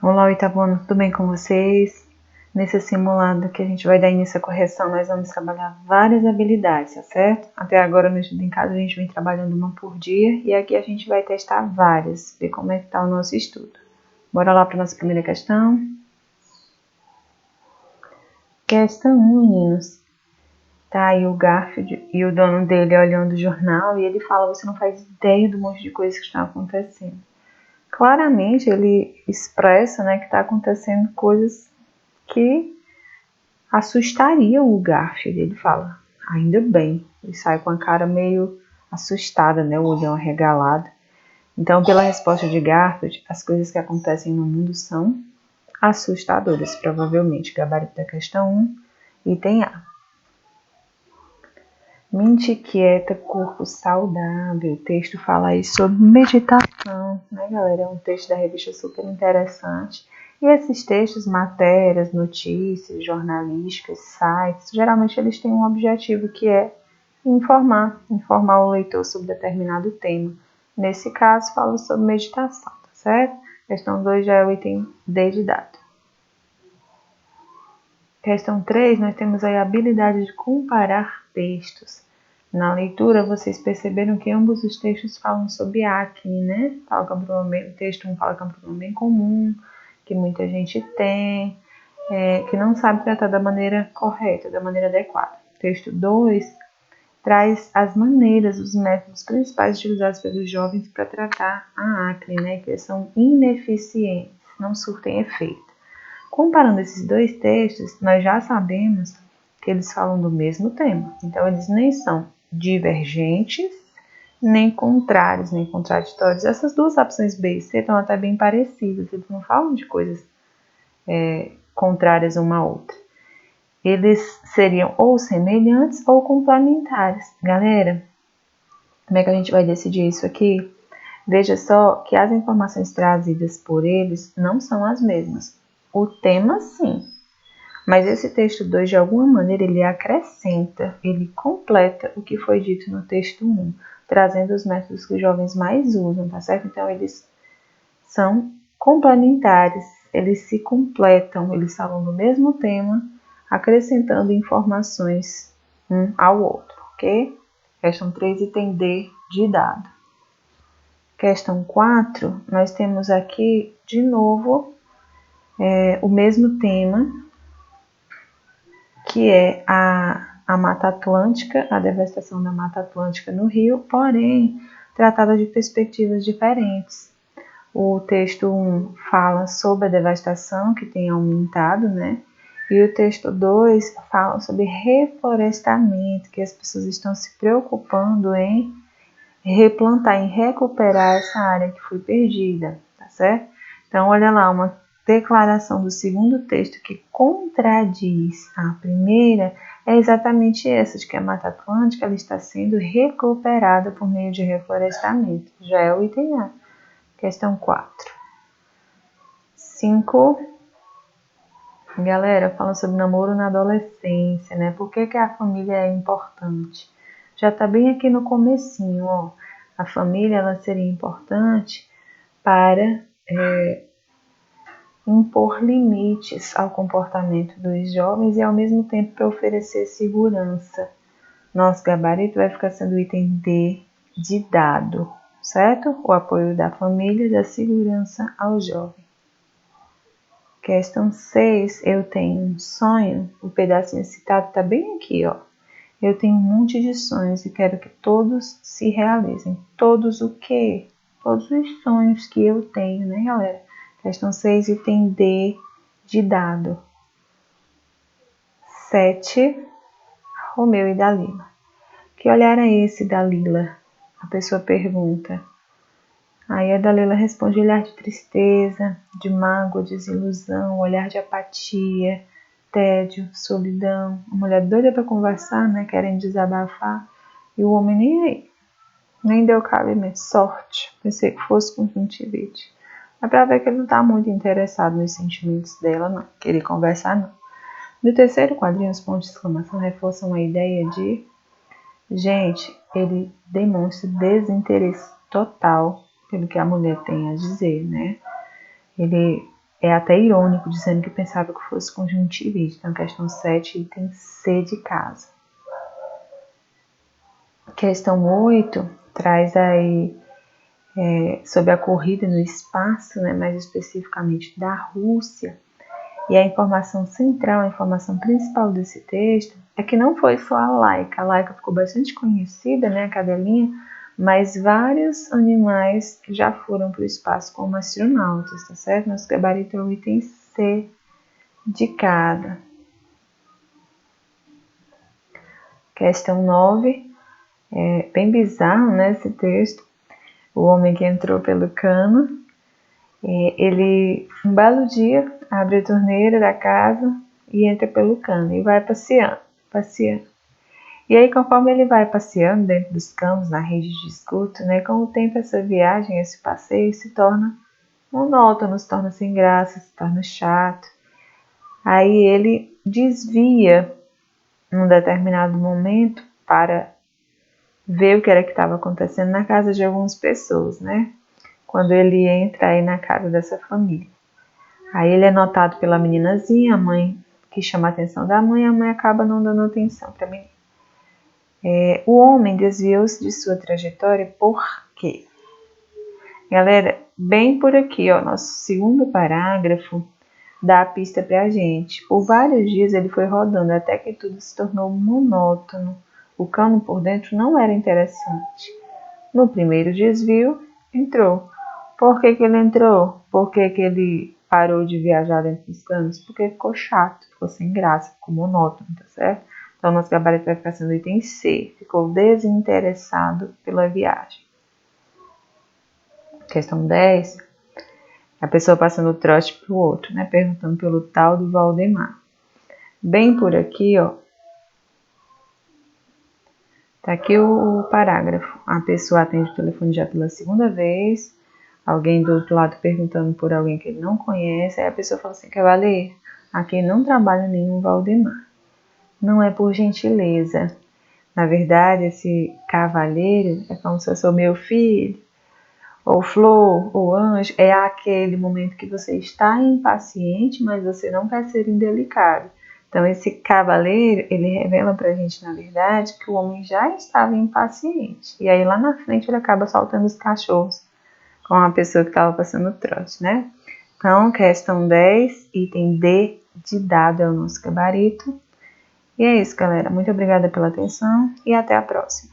Olá, oitavo ano, tudo bem com vocês? Nesse simulado que a gente vai dar início à correção, nós vamos trabalhar várias habilidades, tá certo? Até agora no Estudo em Casa a gente vem trabalhando uma por dia e aqui a gente vai testar várias, ver como é que tá o nosso estudo. Bora lá para a nossa primeira questão. Questão 1, meninos. Tá aí o Garfield e o dono dele olhando o jornal e ele fala: você não faz ideia do monte de coisas que estão acontecendo. Claramente ele expressa, né, que está acontecendo coisas que assustaria o Garfield. Ele fala: ainda bem. Ele sai com a cara meio assustada, né, o olhão arregalado. Então, pela resposta de Garfield, as coisas que acontecem no mundo são assustadoras, provavelmente. Gabarito da questão 1, item A. Mente quieta, corpo saudável. O texto fala aí sobre meditação, né, galera? É um texto da revista super interessante. E esses textos, matérias, notícias, jornalísticas, sites, geralmente eles têm um objetivo que é informar o leitor sobre determinado tema. Nesse caso, fala sobre meditação, tá certo? Questão 2 já é o item D de dado. Questão 3, nós temos aí a habilidade de comparar textos. Na leitura, vocês perceberam que ambos os textos falam sobre acne, né? O texto 1 fala que é um problema bem comum, que muita gente tem, que não sabe tratar da maneira correta, da maneira adequada. O texto 2 traz as maneiras, os métodos principais utilizados pelos jovens para tratar a acne, né? Que são ineficientes, não surtem efeito. Comparando esses dois textos, nós já sabemos que eles falam do mesmo tema. Então, eles nem são divergentes, nem contrários, nem contraditórios. Essas duas opções B e C estão até bem parecidas. Eles não falam de coisas contrárias uma à outra. Eles seriam ou semelhantes ou complementares. Galera, como é que a gente vai decidir isso aqui? Veja só que as informações trazidas por eles não são as mesmas. O tema, sim. Mas esse texto 2, de alguma maneira, ele acrescenta, ele completa o que foi dito no texto 1, trazendo os métodos que os jovens mais usam, tá certo? Então, eles são complementares, eles se completam, eles falam do mesmo tema, acrescentando informações um ao outro, ok? Questão 3, item D de dado. Questão 4, nós temos aqui, de novo, o mesmo tema, que é a Mata Atlântica, a devastação da Mata Atlântica no Rio, porém tratada de perspectivas diferentes. O texto 1 fala sobre a devastação que tem aumentado, né? E o texto 2 fala sobre reflorestamento, que as pessoas estão se preocupando em replantar, em recuperar essa área que foi perdida, tá certo? Então, olha lá, uma declaração do segundo texto que contradiz a primeira é exatamente essa, de que a Mata Atlântica ela está sendo recuperada por meio de reflorestamento. Já é o item A. Questão 4. 5. Galera, fala sobre namoro na adolescência, né? Por que a família é importante? Já está bem aqui no comecinho, ó. A família ela seria importante para impor limites ao comportamento dos jovens e ao mesmo tempo para oferecer segurança. Nosso gabarito vai ficar sendo o item D de dado, certo? O apoio da família e da segurança ao jovem. Questão 6, eu tenho um sonho, o pedacinho citado está bem aqui, ó. Eu tenho um monte de sonhos e quero que todos se realizem. Todos o quê? Todos os sonhos que eu tenho, né, galera? Questão 6, item D de dado. 7, Romeu e Dalila. Que olhar é esse, Dalila? A pessoa pergunta. Aí a Dalila responde: olhar de tristeza, de mágoa, desilusão, olhar de apatia, tédio, solidão. A mulher doida para conversar, né, querendo desabafar. E o homem nem aí. Nem deu cabimento. Sorte. Pensei que fosse conjuntivite. Dá pra ver que ele não tá muito interessado nos sentimentos dela, não. Querer conversar, não. No terceiro quadrinho, os pontos de exclamação reforçam a ideia de... Gente, ele demonstra desinteresse total pelo que a mulher tem a dizer, né? Ele é até irônico, dizendo que pensava que fosse conjuntivite. Então, questão 7, item C de casa. Questão 8 traz aí sobre a corrida no espaço, né, mais especificamente da Rússia. E a informação central, a informação principal desse texto é que não foi só a Laika. A Laika ficou bastante conhecida, né, a cadelinha, mas vários animais já foram para o espaço como astronautas, tá certo? Nosso gabarito é o item C de cada. Questão 9, é bem bizarro, né, esse texto. O homem que entrou pelo cano, ele, um belo dia, abre a torneira da casa e entra pelo cano e vai passeando. E aí, conforme ele vai passeando dentro dos campos, na rede de esgoto, né, com o tempo essa viagem, esse passeio se torna monótono, se torna sem graça, se torna chato. Aí ele desvia num determinado momento para ver o que era que estava acontecendo na casa de algumas pessoas, né? Quando ele entra aí na casa dessa família. Aí ele é notado pela meninazinha, a mãe que chama a atenção da mãe, a mãe acaba não dando atenção para a menina. O homem desviou-se de sua trajetória por quê? Galera, bem por aqui, ó, nosso segundo parágrafo dá a pista pra gente. Por vários dias ele foi rodando até que tudo se tornou monótono. O cano por dentro não era interessante. No primeiro desvio, entrou. Por que ele entrou? Por que ele parou de viajar dentro dos canos? Porque ficou chato, ficou sem graça, ficou monótono, tá certo? Então, nosso gabarito vai ficar sendo o item C. Ficou desinteressado pela viagem. Questão 10. A pessoa passando o trote para o outro, né? Perguntando pelo tal do Valdemar. Bem por aqui, ó. Tá aqui o parágrafo. A pessoa atende o telefone já pela segunda vez. Alguém do outro lado perguntando por alguém que ele não conhece. Aí a pessoa fala assim, cavaleiro, aqui não trabalha nenhum Valdemar. Não é por gentileza. Na verdade, esse cavaleiro é como se fosse o meu filho, ou flor, ou anjo. É aquele momento que você está impaciente, mas você não quer ser indelicado. Então, esse cavaleiro, ele revela pra gente, na verdade, que o homem já estava impaciente. E aí, lá na frente, ele acaba soltando os cachorros com a pessoa que estava passando o trote, né? Então, questão 10, item D de dado é o nosso gabarito. E é isso, galera. Muito obrigada pela atenção e até a próxima.